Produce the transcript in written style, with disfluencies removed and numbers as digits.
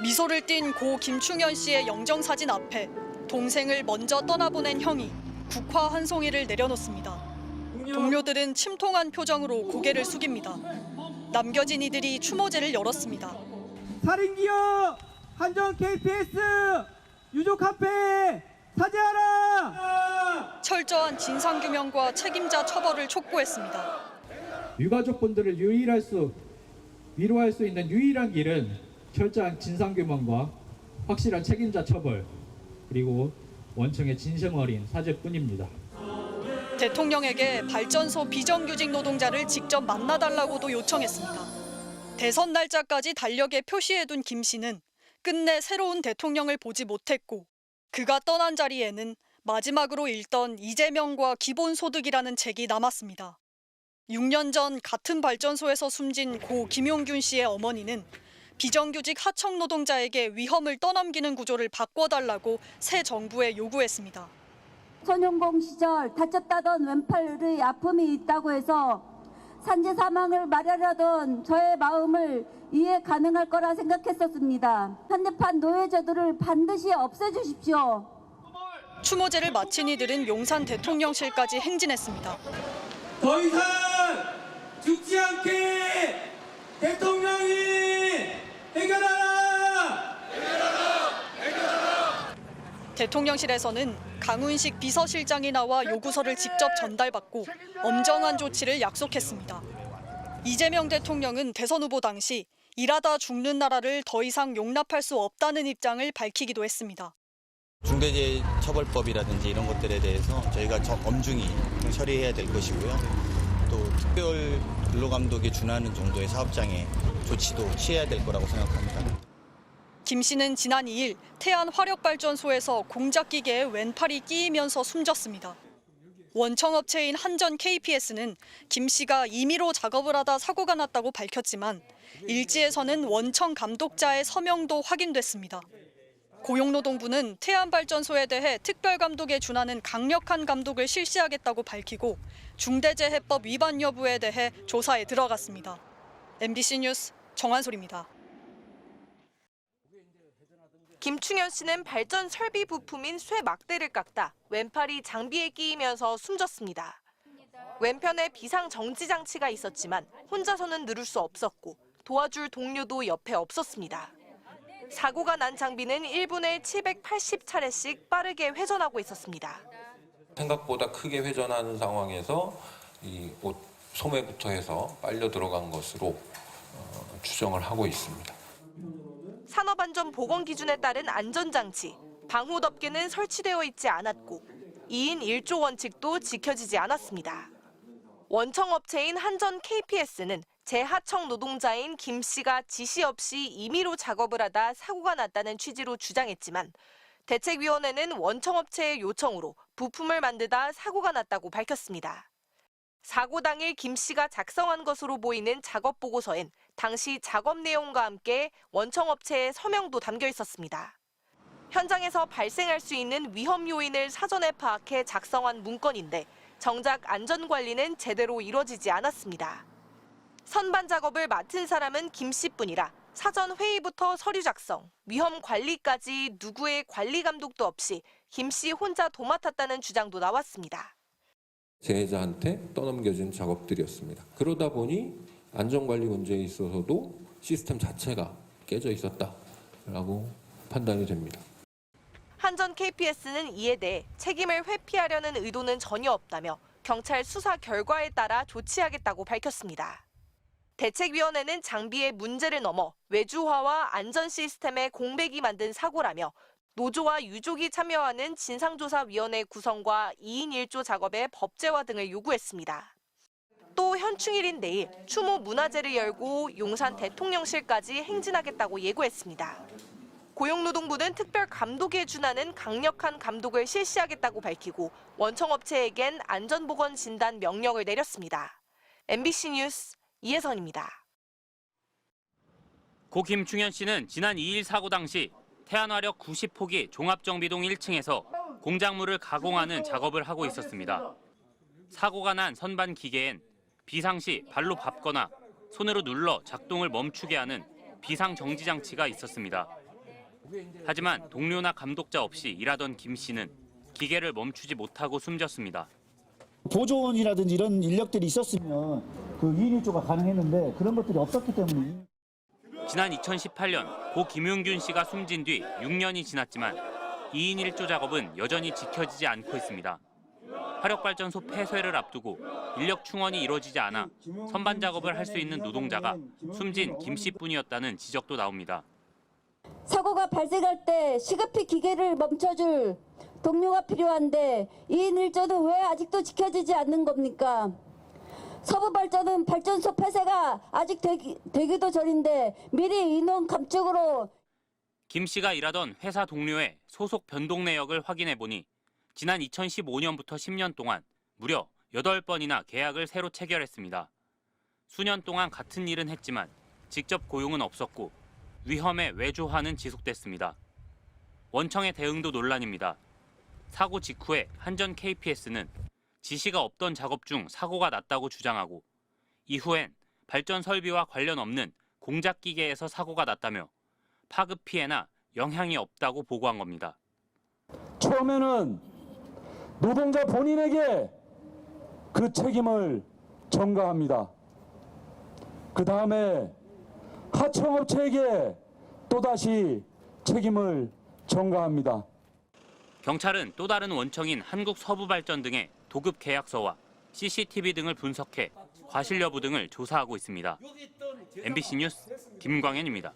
미소를 띤 고 김충현 씨의 영정사진 앞에 동생을 먼저 떠나보낸 형이 국화 한 송이를 내려놓습니다. 동료들은 침통한 표정으로 고개를 숙입니다. 남겨진 이들이 추모제를 열었습니다. 살인기업 한전 KPS 유족 카페 사죄하라! 철저한 진상규명과 책임자 처벌을 촉구했습니다. 유가족분들을 위로할 수 있는 유일한 길은 철저한 진상규명과 확실한 책임자 처벌, 그리고 원청의 진심 어린 사죄뿐입니다. 대통령에게 발전소 비정규직 노동자를 직접 만나달라고도 요청했습니다. 대선 날짜까지 달력에 표시해둔 김 씨는 끝내 새로운 대통령을 보지 못했고 그가 떠난 자리에는 마지막으로 읽던 이재명과 기본소득이라는 책이 남았습니다. 6년 전 같은 발전소에서 숨진 고 김용균 씨의 어머니는 비정규직 하청 노동자에게 위험을 떠넘기는 구조를 바꿔달라고 새 정부에 요구했습니다. 전용공 시절 다쳤다던 왼팔의 아픔이 있다고 해서 산재 사망을 말하려던 저의 마음을 이해 가능할 거라 생각했었습니다. 현대판 노예 제도를 반드시 없애주십시오. 추모제를 마친 이들은 용산 대통령실까지 행진했습니다. 더 이상 죽지 않게 대통령이 해결하라! 대통령실에서는 강훈식 비서실장이 나와 요구서를 직접 전달받고 엄정한 조치를 약속했습니다. 이재명 대통령은 대선 후보 당시 일하다 죽는 나라를 더 이상 용납할 수 없다는 입장을 밝히기도 했습니다. 중대재해처벌법이라든지 이런 것들에 대해서 저희가 엄중히 처리해야 될 것이고요. 또 특별 근로감독에 준하는 정도의 사업장의 조치도 취해야 될 거라고 생각합니다. 김 씨는 지난 2일 태안 화력발전소에서 공작기계에 왼팔이 끼이면서 숨졌습니다. 원청업체인 한전 KPS는 김 씨가 임의로 작업을 하다 사고가 났다고 밝혔지만 일지에서는 원청 감독자의 서명도 확인됐습니다. 고용노동부는 태안발전소에 대해 특별감독에 준하는 강력한 감독을 실시하겠다고 밝히고 중대재해법 위반 여부에 대해 조사에 들어갔습니다. MBC 뉴스 정한솔입니다. 김충현 씨는 발전 설비 부품인 쇠 막대를 깎다 왼팔이 장비에 끼이면서 숨졌습니다. 왼편에 비상 정지 장치가 있었지만 혼자서는 누를 수 없었고 도와줄 동료도 옆에 없었습니다. 사고가 난 장비는 1분에 780차례씩 빠르게 회전하고 있었습니다. 생각보다 크게 회전하는 상황에서 이 옷 소매부터 해서 빨려 들어간 것으로 추정을 하고 있습니다. 산업안전보건 기준에 따른 안전장치, 방호 덮개는 설치되어 있지 않았고 2인 1조 원칙도 지켜지지 않았습니다. 원청업체인 한전 KPS는 재하청 노동자인 김 씨가 지시 없이 임의로 작업을 하다 사고가 났다는 취지로 주장했지만 대책위원회는 원청업체의 요청으로 부품을 만들다 사고가 났다고 밝혔습니다. 사고 당일 김 씨가 작성한 것으로 보이는 작업 보고서엔 당시 작업 내용과 함께 원청업체의 서명도 담겨 있었습니다. 현장에서 발생할 수 있는 위험 요인을 사전에 파악해 작성한 문건인데 정작 안전관리는 제대로 이뤄지지 않았습니다. 선반 작업을 맡은 사람은 김 씨뿐이라 사전 회의부터 서류 작성, 위험 관리까지 누구의 관리 감독도 없이 김 씨 혼자 도맡았다는 주장도 나왔습니다. 재해자한테 떠넘겨진 작업들이었습니다. 그러다 보니 안전관리 문제에 있어서도 시스템 자체가 깨져 있었다라고 판단이 됩니다. 한전 KPS는 이에 대해 책임을 회피하려는 의도는 전혀 없다며 경찰 수사 결과에 따라 조치하겠다고 밝혔습니다. 대책위원회는 장비의 문제를 넘어 외주화와 안전 시스템의 공백이 만든 사고라며 노조와 유족이 참여하는 진상조사위원회 구성과 2인 1조 작업의 법제화 등을 요구했습니다. 또 현충일인 내일 추모 문화제를 열고 용산 대통령실까지 행진하겠다고 예고했습니다. 고용노동부는 특별 감독에 준하는 강력한 감독을 실시하겠다고 밝히고 원청업체에겐 안전보건 진단 명령을 내렸습니다. MBC 뉴스 이혜선입니다. 고 김충현 씨는 지난 2일 사고 당시 태안화력 90호기 종합정비동 1층에서 공작물을 가공하는 작업을 하고 있었습니다. 사고가 난 선반 기계엔 비상시 발로 밟거나 손으로 눌러 작동을 멈추게 하는 비상정지 장치가 있었습니다. 하지만 동료나 감독자 없이 일하던 김 씨는 기계를 멈추지 못하고 숨졌습니다. 보조원이라든지 이런 인력들이 있었으면 그 2인 1조가 가능했는데 그런 것들이 없었기 때문에. 지난 2018년 고 김용균 씨가 숨진 뒤 6년이 지났지만 2인 1조 작업은 여전히 지켜지지 않고 있습니다. 화력발전소 폐쇄를 앞두고 인력 충원이 이루어지지 않아 선반 작업을 할 수 있는 노동자가 숨진 김 씨뿐이었다는 지적도 나옵니다. 사고가 발생할 때 시급히 기계를 멈춰줄 동료가 필요한데 2인 1조는 왜 아직도 지켜지지 않는 겁니까? 서부발전은 발전소 폐쇄가 아직 되기도 전인데 미리 인원 감축으로. 김 씨가 일하던 회사 동료의 소속 변동 내역을 확인해 보니 지난 2015년부터 10년 동안 무려 8번이나 계약을 새로 체결했습니다. 수년 동안 같은 일은 했지만 직접 고용은 없었고 위험에 외조화는 지속됐습니다. 원청의 대응도 논란입니다. 사고 직후에 한전 KPS는 지시가 없던 작업 중 사고가 났다고 주장하고 이후엔 발전 설비와 관련 없는 공작 기계에서 사고가 났다며 파급 피해나 영향이 없다고 보고한 겁니다. 처음에는 노동자 본인에게 그 책임을 전가합니다. 그 다음에 하청업체에게 또다시 책임을 전가합니다. 경찰은 또 다른 원청인 한국서부발전 등의 도급 계약서와 CCTV 등을 분석해 과실 여부 등을 조사하고 있습니다. MBC 뉴스 김광현입니다.